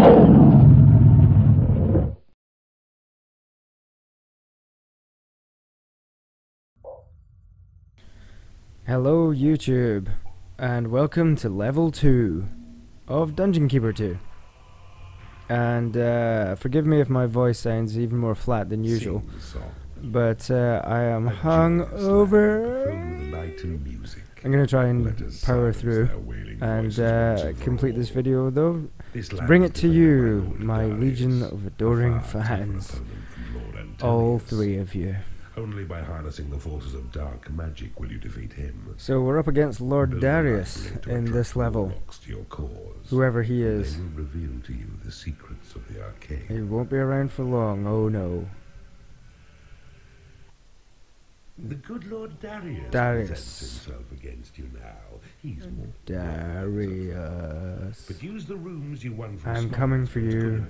Hello YouTube, and welcome to level 2 of Dungeon Keeper 2. And forgive me if my voice sounds even more flat than usual, but I am hungover. I'm going to try and power through and complete this video though, to bring it to you, my legion of adoring fans, all 3 of you. Only by harnessing the forces of dark magic will you defeat him. So we're up against Lord Darius in this level, whoever he is. They will reveal to you the secrets of the arcane. He won't be around for long, oh no. The good Lord Darius presents himself against you now. He's more Darius. but use the rooms you won from I'm coming for you.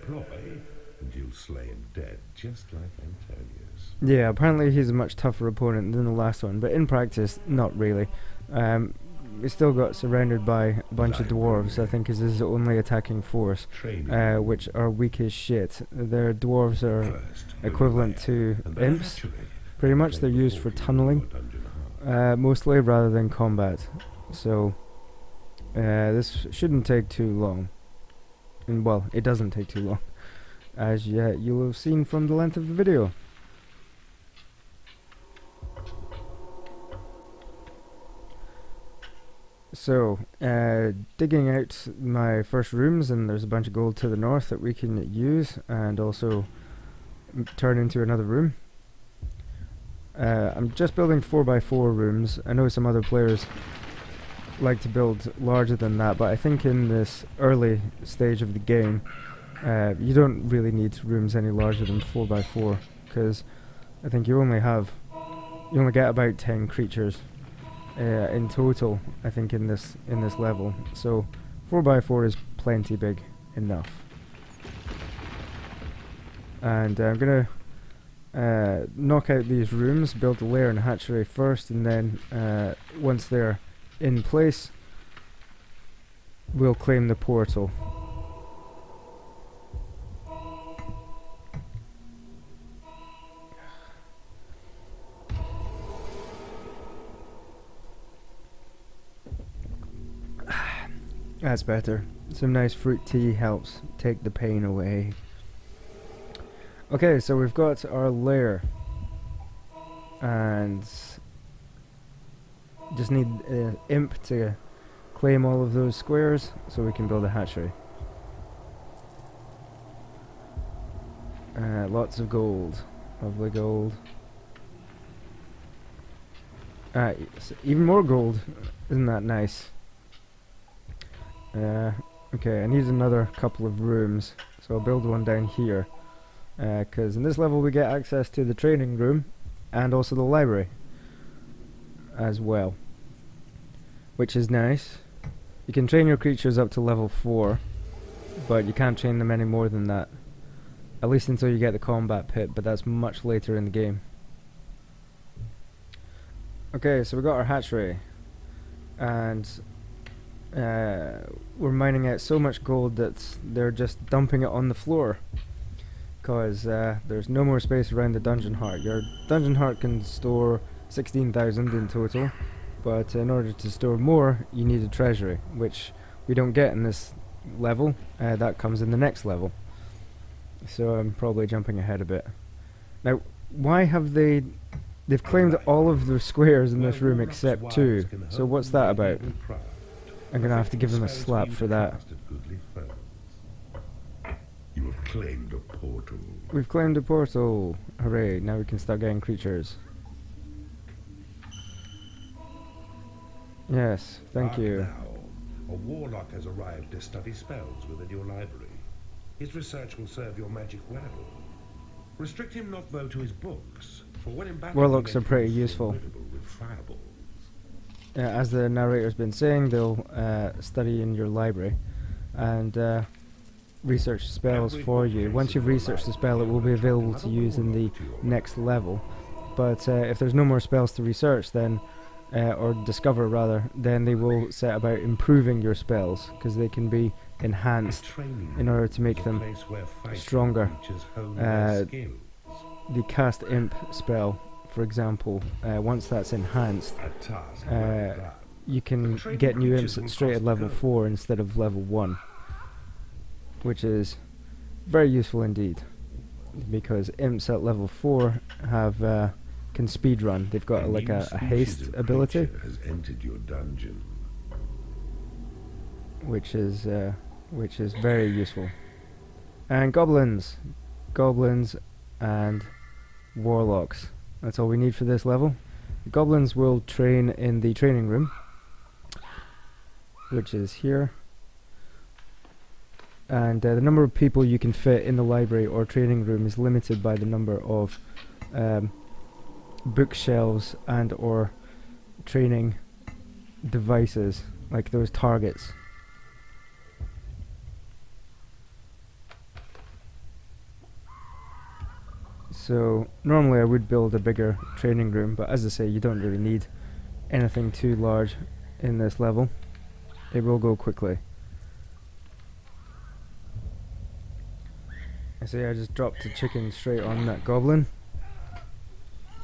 And you'll slay him dead, just like Antonius. Yeah, apparently he's a much tougher opponent than the last one, but in practice, not really. We still got surrounded by a bunch of dwarves, I think is his only attacking force, which are weak as shit. Their dwarves are equivalent to imps. Pretty much they're used for tunneling, mostly, rather than combat. So, this shouldn't take too long. And, well, it doesn't take too long, as you'll have seen from the length of the video. So, digging out my first rooms, and there's a bunch of gold to the north that we can use, and also turn into another room. I'm just building 4x4 rooms. I know some other players like to build larger than that, but I think in this early stage of the game, you don't really need rooms any larger than 4x4, because I think you only get about 10 creatures in total, I think, in this level. So 4x4 is plenty big enough. And I'm gonna knock out these rooms, build a lair and hatchery first, and then once they're in place, we'll claim the portal. That's better. Some nice fruit tea helps take the pain away. Okay, so we've got our lair, and just need imp to claim all of those squares so we can build a hatchery. Lots of gold, lovely gold. Even more gold, isn't that nice? Okay, I need another couple of rooms, so I'll build one down here, because in this level we get access to the training room and also the library as well, which is nice. You can train your creatures up to level 4, but you can't train them any more than that, at least until you get the combat pit, but that's much later in the game. Okay, so we got our hatchery, and we're mining out so much gold that they're just dumping it on the floor, because there's no more space around the dungeon heart. Your dungeon heart can store 16,000 in total, but in order to store more you need a treasury, which we don't get in this level. That comes in the next level, so I'm probably jumping ahead a bit. Now, why have they've claimed all of the squares in this room except 2, so what's that about? I'm gonna have to give them a slap for that. You have claimed a portal. We've claimed a portal. Hooray, now we can start getting creatures. Yes, thank you. Now, a warlock has arrived to study spells within your library. His research will serve your magic well. Restrict him not, though, to his books, for when in battle warlocks are pretty useful. With fireballs. As the narrator's been saying, they'll study in your library and research spells for you. Once you've researched the spell, it will be available to use in the next level. But if there's no more spells to research, then or discover rather, then they will set about improving your spells, because they can be enhanced in order to make them stronger. The cast imp spell, for example, once that's enhanced, you can get new imps straight at level 4 instead of level 1, which is very useful indeed, because imps at level 4 have can speedrun. They've got like a haste ability, has entered your dungeon. which is very useful. And goblins and warlocks. That's all we need for this level. The goblins will train in the training room, which is here. And the number of people you can fit in the library or training room is limited by the number of bookshelves and or training devices, like those targets. So normally I would build a bigger training room, but as I say, you don't really need anything too large in this level. It will go quickly. I see I just dropped the chicken straight on that goblin.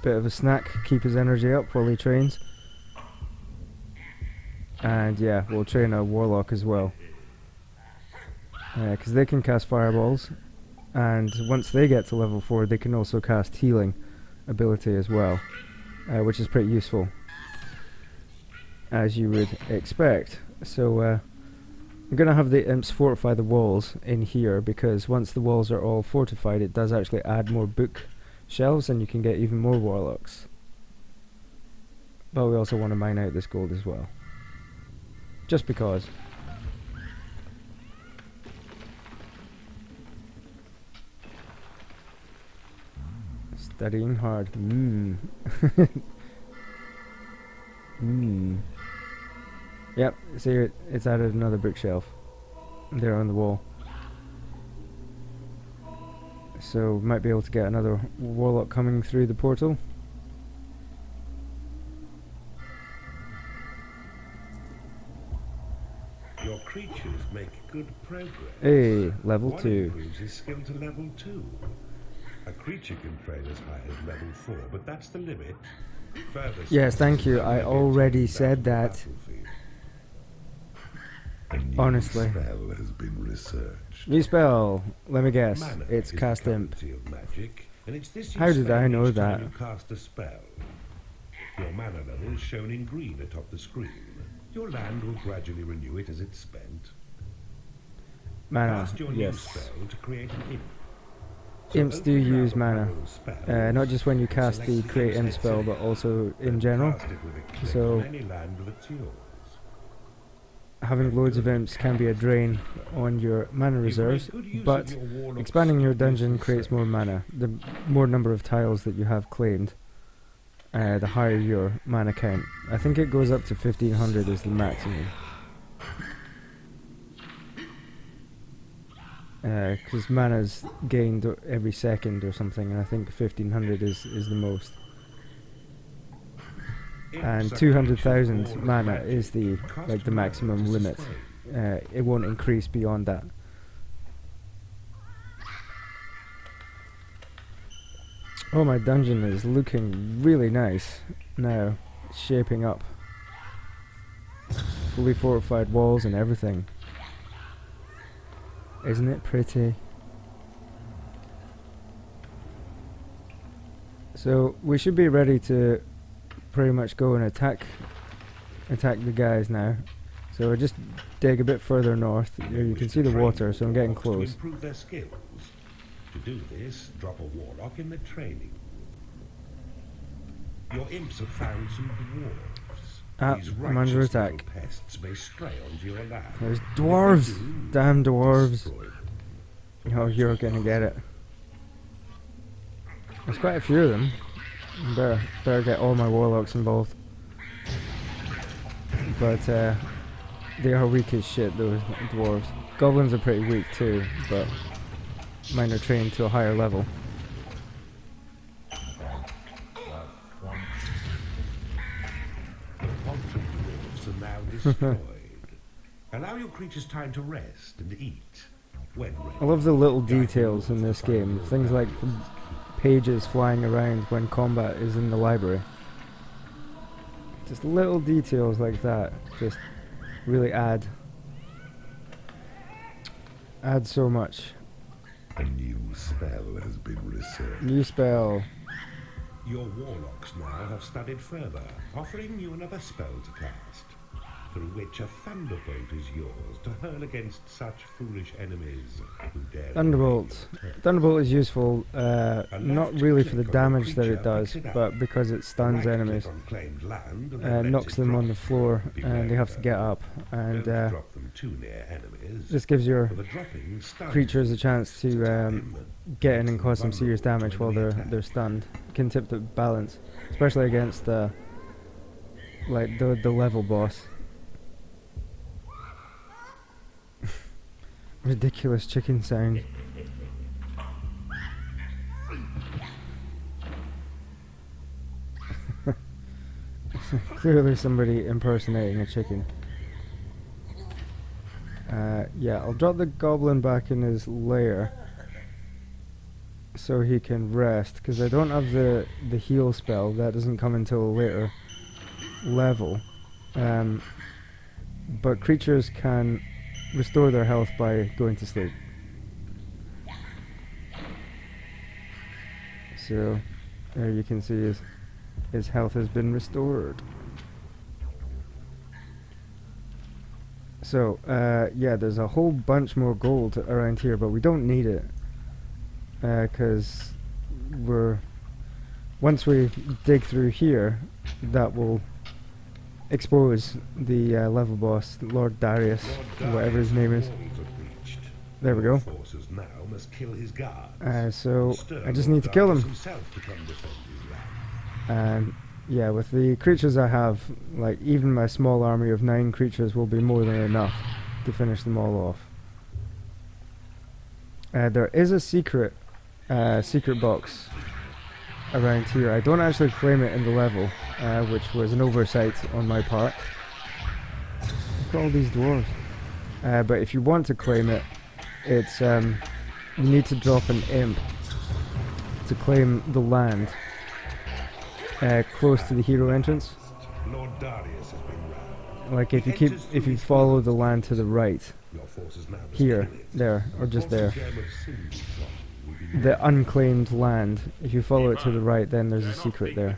Bit of a snack, keep his energy up while he trains. And yeah, we'll train a warlock as well, because they can cast fireballs, and once they get to level 4 they can also cast healing ability as well, which is pretty useful, as you would expect. So I'm going to have the imps fortify the walls in here, because once the walls are all fortified it does actually add more bookshelves and you can get even more warlocks. But we also want to mine out this gold as well, just because. Studying hard. Yep, see, it's added another bookshelf there on the wall. So we might be able to get another warlock coming through the portal. Your creatures make good progress. Hey, level One 2. improves his skill to level 2. A creature can train as high as level 4, but that's the limit. Further Yes, thank you. I limit already to said the that. battlefield. A new Honestly. spell has been researched. New spell. Let me guess. Mana It's is the cast imp. currency of magic, and it's this you How did I spend know each time that? you cast a spell. Your mana level is shown in green atop the screen. Your land will gradually renew it as it's spent. Mana, Cast your new yes. spell to create an imp. So Imps do open use out mana. of spells, Not just when you cast the select create imp imp spell, but also in general. Cast it with a click So- on any land that's yours. Having loads of imps can be a drain on your mana reserves, but expanding your dungeon creates more mana. The more number of tiles that you have claimed, the higher your mana count. I think it goes up to 1500 is the maximum. Because mana's gained every second or something, and I think 1500 is the most. And 200,000 mana is the maximum limit. It won't increase beyond that. Oh, my dungeon is looking really nice now. It's shaping up. Fully fortified walls and everything. Isn't it pretty? So we should be ready to pretty much go and attack the guys now. So I just dig a bit further north. Here you can see the water, so I'm getting close. To improve their skills. To do this, drop a warlock in the training. Your imps have found some dwarves. Ah, These I'm under righteous attack. little pests may stray onto your land. There's If they dwarves! do, Damn dwarves! destroy them. Oh, you're gonna get it. There's quite a few of them. Better get all my warlocks involved. But they are weak as shit, those dwarves. Goblins are pretty weak too, but mine are trained to a higher level. destroyed. Allow your creatures time to rest and eat. When ready, I love the little details in this game. Things like the pages flying around when combat is in the library. Just little details like that just really add so much. a new spell has been researched. New spell. Your warlocks now have studied further, offering you another spell to cast, through which a thunderbolt is yours to hurl against such foolish enemies who dare. Thunderbolt. Thunderbolt is useful, not really for the damage that it does, but because it stuns enemies. Knocks them on the floor and they have to get up, and this gives your creatures a chance to get in and cause some serious damage while they're stunned. Can tip the balance, especially against like the level boss. Ridiculous chicken sound. Clearly somebody impersonating a chicken. Yeah, I'll drop the goblin back in his lair so he can rest, because I don't have the heal spell. That doesn't come until a later level. But creatures can restore their health by going to sleep. So there you can see his health has been restored. So yeah, there's a whole bunch more gold around here, but we don't need it because once we dig through here, that will expose the level boss, Lord Darius, whatever his name is. There we go. So I just need to kill him. And yeah, with the creatures I have, like even my small army of 9 creatures will be more than enough to finish them all off. There is a secret box around here. I don't actually claim it in the level, which was an oversight on my part. Look at all these dwarves. But if you want to claim it, it's you need to drop an imp to claim the land close to the hero entrance. Lord Darius has been round. Like if you follow the land to the right, here, there, or just there, the unclaimed land. If you follow it to the right, then there's a secret there.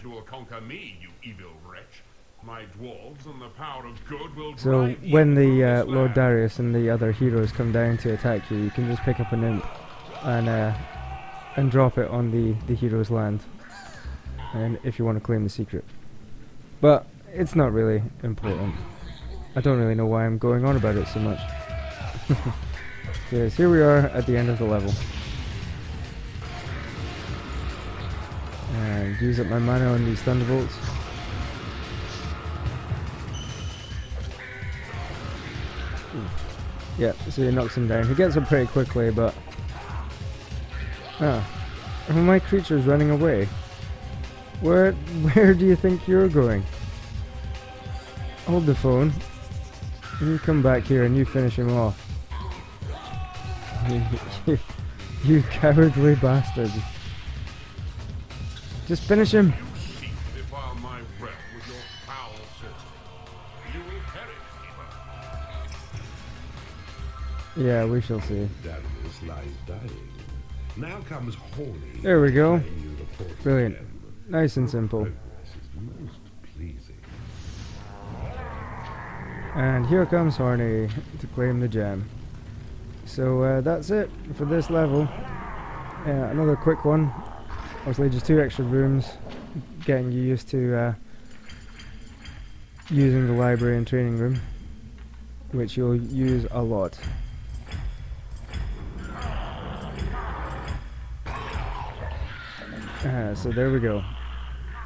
So when the Lord Darius and the other heroes come down to attack you, you can just pick up an imp and drop it on the hero's land, and if you want to claim the secret. But it's not really important. I don't really know why I'm going on about it so much. Because here we are at the end of the level. And use up my mana on these thunderbolts. Yeah, so he knocks him down. He gets up pretty quickly, but... Ah. Oh, my creature's running away. Where do you think you're going? Hold the phone. You come back here and you finish him off. You cowardly bastard. Just finish him. Yeah, we shall see. Darius lies dying. Now comes Horny. There we go. Brilliant. Nice and simple. And here comes Horny to claim the gem. So that's it for this level. Another quick one. Obviously just 2 extra rooms, getting you used to using the library and training room, which you'll use a lot. So there we go.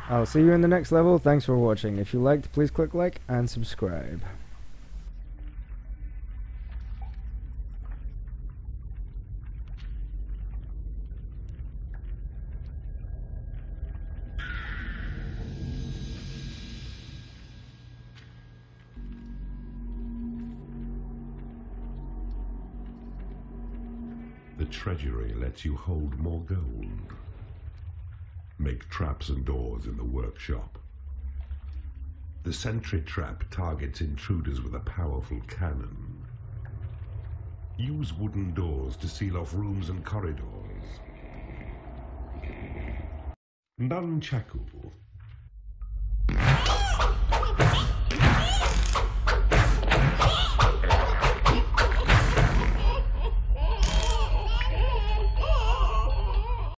I'll see you in the next level. Thanks for watching. If you liked, please click like and subscribe. The treasury lets you hold more gold. Make traps and doors in the workshop. The sentry trap targets intruders with a powerful cannon. Use wooden doors to seal off rooms and corridors. Nunchaku